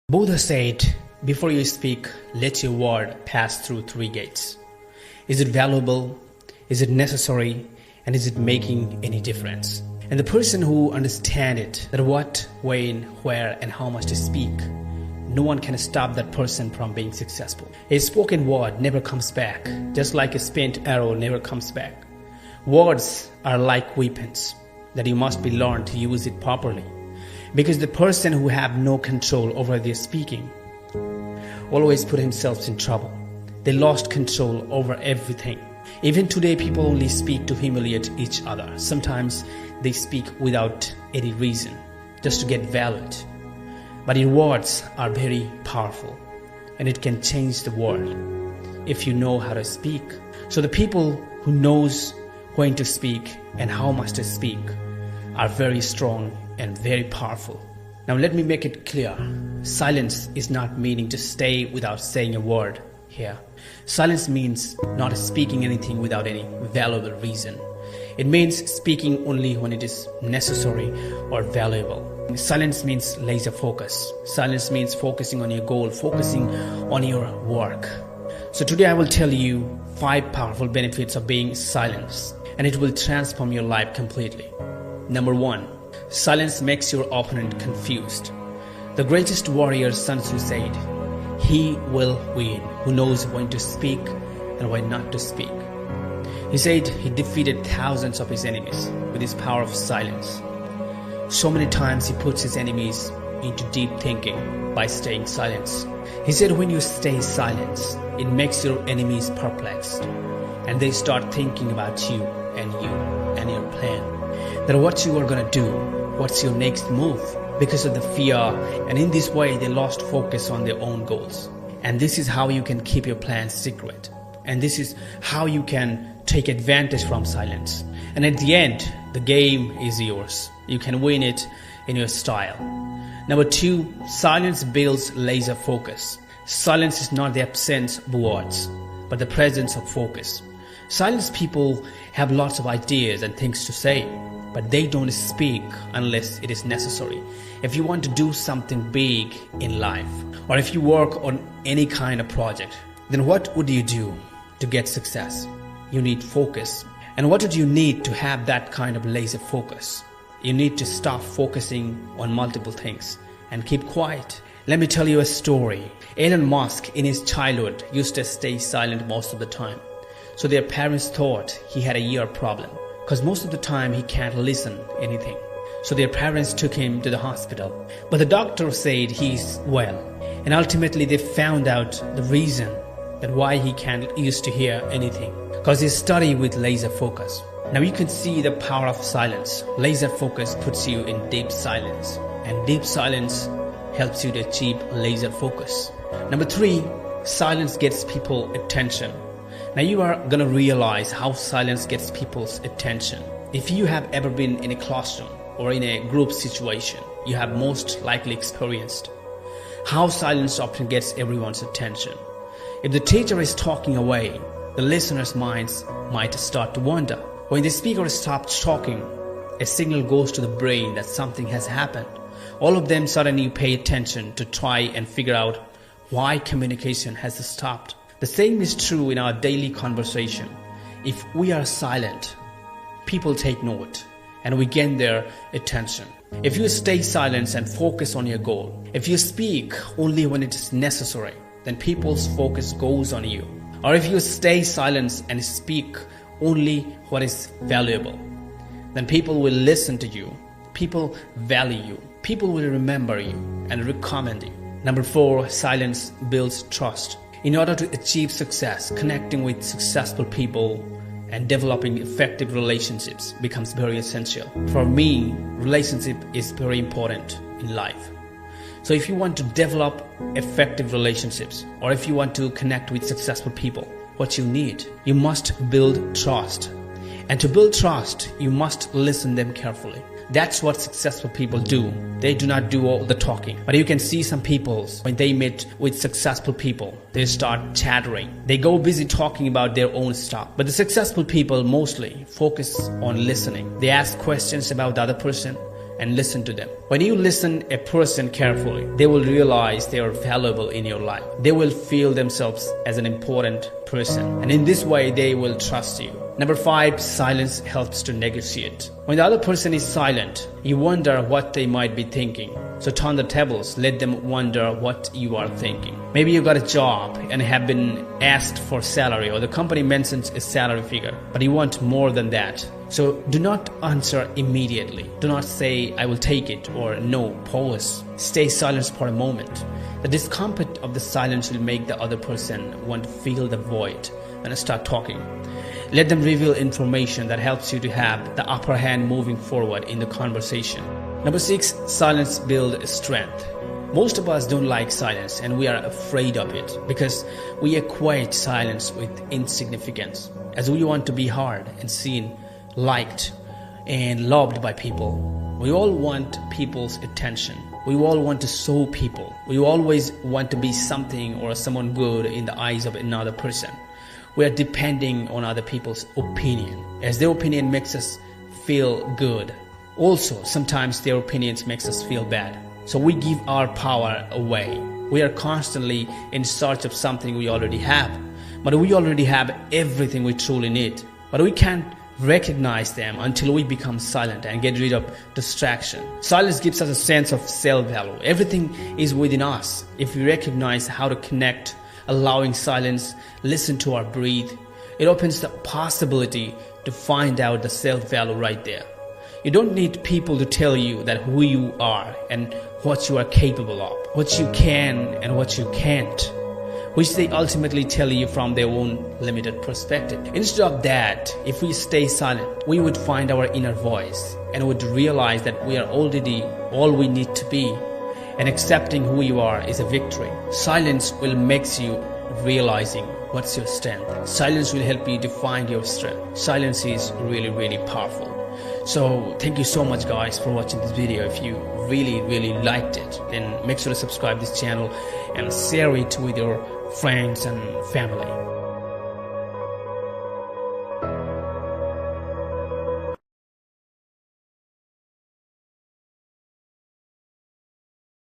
Buddha said, before you speak, let your word pass through three gates. Is it valuable? Is it necessary? And is it making any difference? And the person who understands it, that what, when, where, and how much to speak, no one can stop that person from being successful. A spoken word never comes back, just like a spent arrow never comes back. Words are like weapons that you must be learned to use it properly. Because the person who have no control over their speaking always put himself in trouble. They lost control over everything. Even today, people only speak to humiliate each other. Sometimes they speak without any reason, just to get valued. But your words are very powerful, and it can change the world if you know how to speak. So the people who knows when to speak and how much to speak are very strong and very powerful. Now let me make it clear. Silence is not meaning to stay without saying a word here. Silence means not speaking anything without any valuable reason. It means speaking only when it is necessary or valuable. Silence means laser focus. Silence means focusing on your goal, focusing on your work. So today I will tell you 5 powerful benefits of being silent, and it will transform your life completely. Number 1. Silence makes your opponent confused. The greatest warrior Sun Tzu said, "He will win who knows when to speak and when not to speak." He said he defeated thousands of his enemies with his power of silence. So many times he puts his enemies into deep thinking by staying silent. He said when you stay silent, it makes your enemies perplexed, and they start thinking about you and your plan. That what you are going to do, what's your next move, because of the fear, and in this way they lost focus on their own goals. And this is how you can keep your plans secret, and this is how you can take advantage from silence. And at the end, the game is yours. You can win it in your style. Number 2, silence builds laser focus. Silence is not the absence of words, but the presence of focus. Silence people have lots of ideas and things to say, but they don't speak unless it is necessary. If you want to do something big in life, or if you work on any kind of project, then what would you do to get success? You need focus. And what do you need to have that kind of laser focus? You need to stop focusing on multiple things and keep quiet. Let me tell you a story. Elon Musk in his childhood used to stay silent most of the time. So their parents thought he had a ear problem, because most of the time he can't listen anything. So their parents took him to the hospital. But the doctor said he's well. And ultimately they found out the reason that why he can't used to hear anything. Because he studied with laser focus. Now you can see the power of silence. Laser focus puts you in deep silence. And deep silence helps you to achieve laser focus. Number 3, silence gets people attention. Now you are going to realize how silence gets people's attention. If you have ever been in a classroom or in a group situation, you have most likely experienced how silence often gets everyone's attention. If the teacher is talking away, the listener's minds might start to wander. When the speaker stops talking, a signal goes to the brain that something has happened. All of them suddenly pay attention to try and figure out why communication has stopped. The same is true in our daily conversation. If we are silent, people take note and we gain their attention. If you stay silent and focus on your goal, if you speak only when it is necessary, then people's focus goes on you. Or if you stay silent and speak only what is valuable, then people will listen to you, people value you, people will remember you and recommend you. Number 4, silence builds trust. In order to achieve success, connecting with successful people and developing effective relationships becomes very essential. For me, relationship is very important in life. So if you want to develop effective relationships, or if you want to connect with successful people, what you need, you must build trust. And to build trust, you must listen them carefully. That's what successful people do. They do not do all the talking. But you can see some people, when they meet with successful people, they start chattering. They go busy talking about their own stuff. But the successful people mostly focus on listening. They ask questions about the other person and listen to them. When you listen a person carefully, they will realize they are valuable in your life. They will feel themselves as an important person, and in this way they will trust you. Number 5, silence helps to negotiate. When the other person is silent, you wonder what they might be thinking. So turn the tables, let them wonder what you are thinking. Maybe you got a job and have been asked for salary, or the company mentions a salary figure, but you want more than that. So do not answer immediately. Do not say, I will take it, or no, pause. Stay silent for a moment. The discomfort of the silence will make the other person want to fill the void and start talking. Let them reveal information that helps you to have the upper hand moving forward in the conversation. Number 6, silence builds strength. Most of us don't like silence, and we are afraid of it because we equate silence with insignificance, as we want to be heard and seen, liked and loved by people. We all want people's attention. We all want to show people. We always want to be something or someone good in the eyes of another person. We are depending on other people's opinion, as their opinion makes us feel good. Also, sometimes their opinions makes us feel bad. So we give our power away. We are constantly in search of something we already have. But we already have everything we truly need. But we can't recognize them until we become silent and get rid of distraction. Silence gives us a sense of self-value. Everything is within us. If we recognize how to connect, allowing silence, listen to our breathe, it opens the possibility to find out the self-value right there. You don't need people to tell you that who you are and what you are capable of, what you can and what you can't, which they ultimately tell you from their own limited perspective. Instead of that, if we stay silent, we would find our inner voice and would realize that we are already all we need to be, and accepting who you are is a victory. Silence will make you realizing what's your strength. Silence will help you to find your strength. Silence is really, really powerful. So thank you so much guys for watching this video. If you really liked it, then make sure to subscribe this channel and share it with your friends and family.